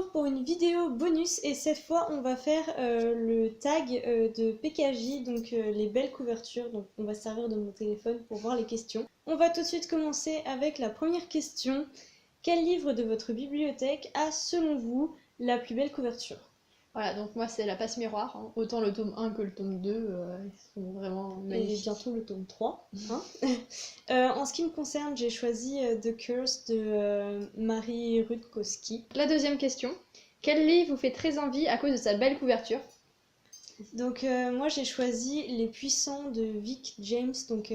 retrouve pour une vidéo bonus et cette fois on va faire le tag de PKJ, donc les belles couvertures. Donc on va se servir de mon téléphone pour voir les questions. On va tout de suite commencer avec la première question. Quel livre de votre bibliothèque a selon vous la plus belle couverture? Voilà, donc moi c'est La Passe Miroir, hein. Autant le tome 1 que le tome 2, ils sont vraiment magnifiques. Et bientôt le tome 3. Hein. En ce qui me concerne, j'ai choisi The Curse de Marie Rudkowski. La deuxième question, quel livre vous fait très envie à cause de sa belle couverture? Donc moi j'ai choisi Les Puissants de Vic James, donc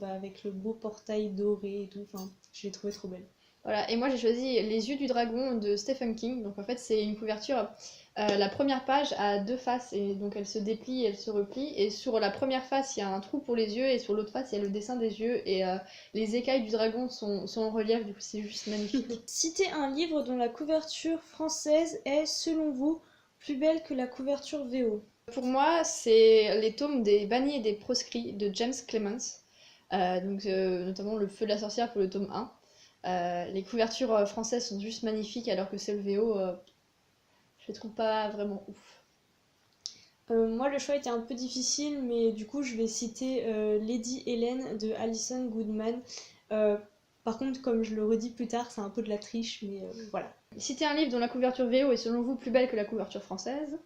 avec le beau portail doré et tout, enfin je l'ai trouvé trop belle. Voilà, et moi j'ai choisi Les Yeux du Dragon de Stephen King. Donc en fait c'est une couverture, la première page a deux faces et donc elle se déplie, elle se replie, et sur la première face il y a un trou pour les yeux et sur l'autre face il y a le dessin des yeux et les écailles du dragon sont en relief, du coup c'est juste magnifique. Citez un livre dont la couverture française est selon vous plus belle que la couverture VO. Pour moi c'est les tomes des bannis et des proscrits de James Clemens, notamment Le Feu de la sorcière pour le tome 1. Les couvertures françaises sont juste magnifiques alors que celles VO, je les trouve pas vraiment ouf. Moi le choix était un peu difficile, mais du coup je vais citer Lady Helen de Alison Goodman. Par contre, comme je le redis plus tard, c'est un peu de la triche, mais voilà. Citez un livre dont la couverture VO est selon vous plus belle que la couverture française.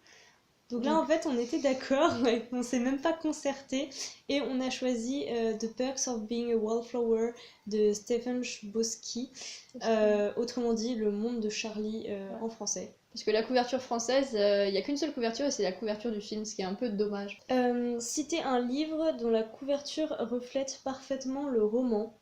Donc là, en fait, on était d'accord, on s'est même pas concerté, et on a choisi The Perks of Being a Wallflower de Stephen Chbosky, autrement dit, Le Monde de Charlie en français. Parce que la couverture française, il n'y a qu'une seule couverture et c'est la couverture du film, ce qui est un peu dommage. Citer un livre dont la couverture reflète parfaitement le roman.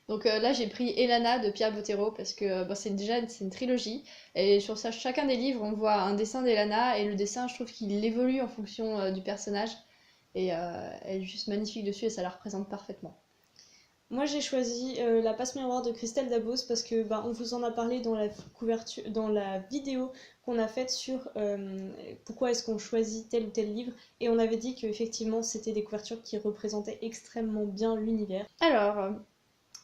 Donc là j'ai pris Elana de Pierre Bottero parce que c'est une trilogie et sur ça, chacun des livres on voit un dessin d'Elana et le dessin je trouve qu'il évolue en fonction du personnage et elle est juste magnifique dessus et ça la représente parfaitement. Moi j'ai choisi La Passe Miroir de Christelle Dabos parce que on vous en a parlé dans la couverture, dans la vidéo qu'on a faite sur pourquoi est-ce qu'on choisit tel ou tel livre, et on avait dit qu'effectivement c'était des couvertures qui représentaient extrêmement bien l'univers. Alors,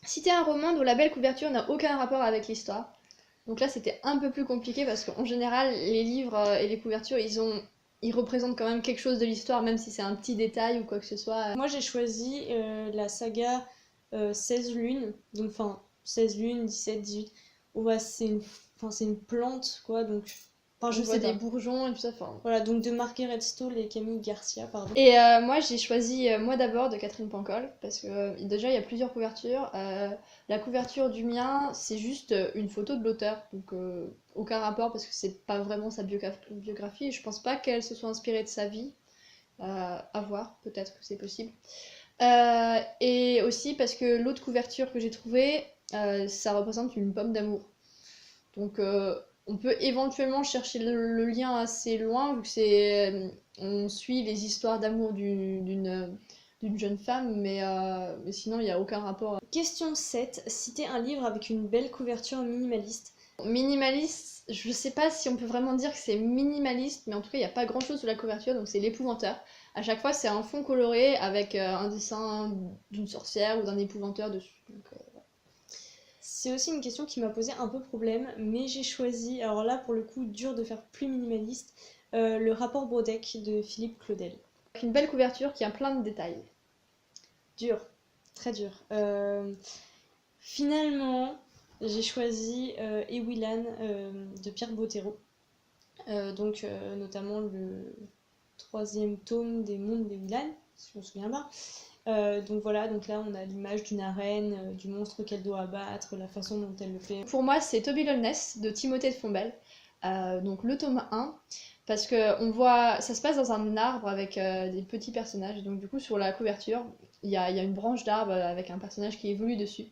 citer un roman dont la belle couverture n'a aucun rapport avec l'histoire. Donc là c'était un peu plus compliqué parce qu'en général les livres et les couvertures ils représentent quand même quelque chose de l'histoire même si c'est un petit détail ou quoi que ce soit. Moi j'ai choisi la saga 16 lunes, donc 16 lunes, 17, 18. Ouais, c'est une plante quoi, donc Je vois des bourgeons et tout ça. Voilà, donc de Margaret Stoll et Camille Garcia, pardon. Et moi j'ai choisi Moi d'abord de Catherine Pancol parce que déjà il y a plusieurs couvertures. La couverture du mien c'est juste une photo de l'auteur, donc aucun rapport parce que c'est pas vraiment sa biographie et je pense pas qu'elle se soit inspirée de sa vie. À voir, peut-être que c'est possible. Et aussi parce que l'autre couverture que j'ai trouvée, ça représente une pomme d'amour. Donc on peut éventuellement chercher le lien assez loin, vu que on suit les histoires d'amour d'une jeune femme, mais sinon il n'y a aucun rapport. Question 7. Citer un livre avec une belle couverture minimaliste. Minimaliste, je sais pas si on peut vraiment dire que c'est minimaliste, mais en tout cas il n'y a pas grand chose sur la couverture, donc c'est L'Épouvanteur. À chaque fois c'est un fond coloré avec un dessin d'une sorcière ou d'un épouvanteur dessus. Donc, c'est aussi une question qui m'a posé un peu problème, mais j'ai choisi, alors là pour le coup dur de faire plus minimaliste, Le Rapport Brodeck de Philippe Claudel. Une belle couverture qui a plein de détails. Dur, très dur. Finalement, j'ai choisi Ewilan de Pierre Bottero, notamment le 3e tome des Mondes d'Ewilan, si je me souviens bien. Donc là on a l'image d'une arène, du monstre qu'elle doit abattre, la façon dont elle le fait. Pour moi c'est Toby Loveless de Timothée de Fombelle, donc le tome 1, parce que on voit, ça se passe dans un arbre avec des petits personnages, donc du coup sur la couverture il y a une branche d'arbre avec un personnage qui évolue dessus,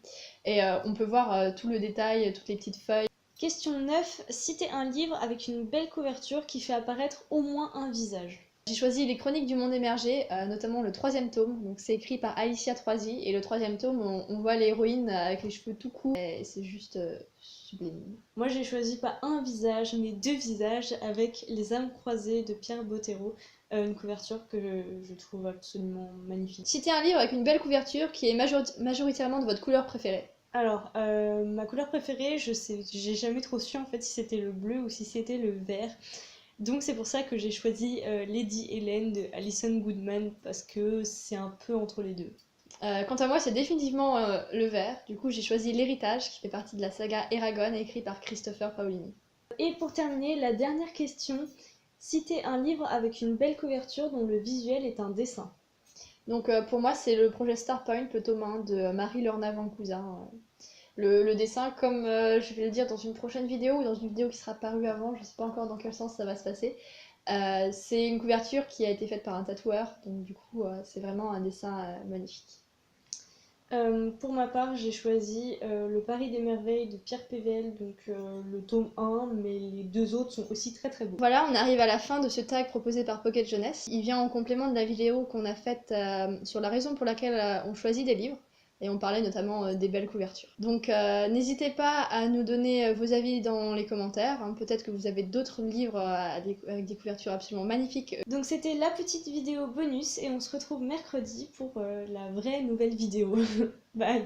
et on peut voir tout le détail, toutes les petites feuilles. Question 9, citez un livre avec une belle couverture qui fait apparaître au moins un visage. J'ai choisi Les Chroniques du Monde émergé, notamment le 3e tome, donc c'est écrit par Alicia Troisi, et le 3e tome on voit l'héroïne avec les cheveux tout courts, et c'est juste sublime. Moi j'ai choisi pas un visage, mais 2 visages avec Les âmes croisées de Pierre Bottero, une couverture que je trouve absolument magnifique. Citez un livre avec une belle couverture qui est majoritairement de votre couleur préférée. Alors, ma couleur préférée, je sais, j'ai jamais trop su en fait si c'était le bleu ou si c'était le vert. Donc c'est pour ça que j'ai choisi Lady Helen de Alison Goodman parce que c'est un peu entre les deux. Quant à moi, c'est définitivement le vert. Du coup, j'ai choisi L'Héritage, qui fait partie de la saga Eragon, écrit par Christopher Paolini. Et pour terminer, la dernière question, citer un livre avec une belle couverture dont le visuel est un dessin. Donc pour moi, c'est le projet Starpoint, le tome 1 de Marie-Lorna Van Cousin. Le dessin, comme je vais le dire dans une prochaine vidéo ou dans une vidéo qui sera parue avant, je ne sais pas encore dans quel sens ça va se passer, c'est une couverture qui a été faite par un tatoueur, donc du coup c'est vraiment un dessin magnifique. Pour ma part, j'ai choisi Le Paris des Merveilles de Pierre Pével, donc le tome 1, mais les deux autres sont aussi très très beaux. Voilà, on arrive à la fin de ce tag proposé par Pocket Jeunesse. Il vient en complément de la vidéo qu'on a faite sur la raison pour laquelle on choisit des livres. Et on parlait notamment des belles couvertures. Donc n'hésitez pas à nous donner vos avis dans les commentaires. Hein. Peut-être que vous avez d'autres livres avec des couvertures absolument magnifiques. Donc c'était la petite vidéo bonus et on se retrouve mercredi pour la vraie nouvelle vidéo. Bye!